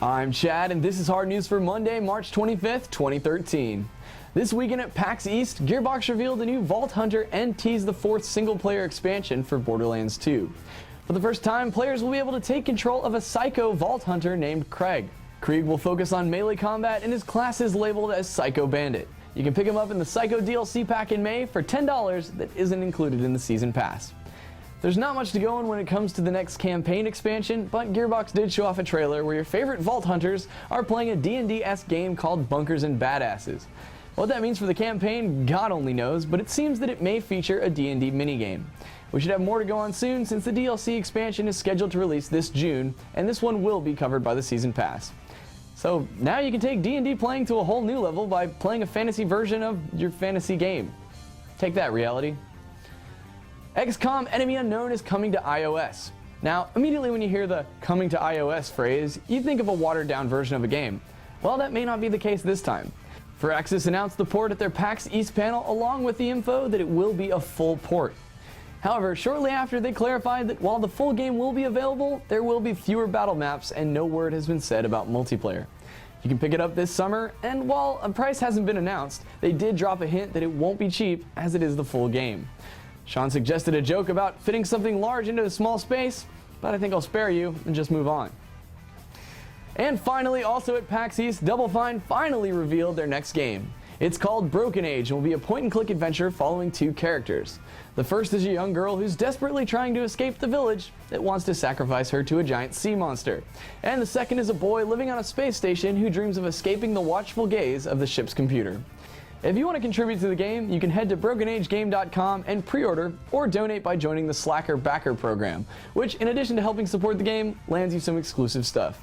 I'm Chad, and this is hard news for Monday, March 25th, 2013. This weekend at PAX East, Gearbox revealed a new Vault Hunter and teased the fourth single-player expansion for Borderlands 2. For the first time, players will be able to take control of a psycho Vault Hunter named Craig. Krieg will focus on melee combat, and his class is labeled as Psycho Bandit. You can pick him up in the Psycho DLC pack in May for $10 that isn't included in the Season Pass. There's not much to go on when it comes to the next campaign expansion, but Gearbox did show off a trailer where your favorite Vault Hunters are playing a D&D-esque game called Bunkers and Badasses. What that means for the campaign, God only knows, but it seems that it may feature a D&D minigame. We should have more to go on soon since the DLC expansion is scheduled to release this June, and this one will be covered by the Season Pass. So now you can take D&D playing to a whole new level by playing a fantasy version of your fantasy game. Take that, reality. XCOM Enemy Unknown is coming to iOS. Now, immediately when you hear the coming to iOS phrase, you think of a watered down version of a game. Well, that may not be the case this time. Firaxis announced the port at their PAX East panel along with the info that it will be a full port. However, shortly after they clarified that while the full game will be available, there will be fewer battle maps and no word has been said about multiplayer. You can pick it up this summer, and while a price hasn't been announced, they did drop a hint that it won't be cheap as it is the full game. Sean suggested a joke about fitting something large into a small space, but I think I'll spare you and just move on. And finally, also at PAX East, Double Fine finally revealed their next game. It's called Broken Age and will be a point-and-click adventure following two characters. The first is a young girl who's desperately trying to escape the village that wants to sacrifice her to a giant sea monster. And the second is a boy living on a space station who dreams of escaping the watchful gaze of the ship's computer. If you want to contribute to the game, you can head to BrokenAgeGame.com and pre-order or donate by joining the Slacker Backer program, which, in addition to helping support the game, lands you some exclusive stuff.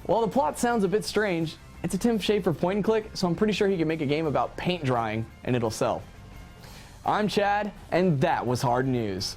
While the plot sounds a bit strange, it's a Tim Schafer point-and-click, so I'm pretty sure he can make a game about paint drying and it'll sell. I'm Chad, and that was hard news.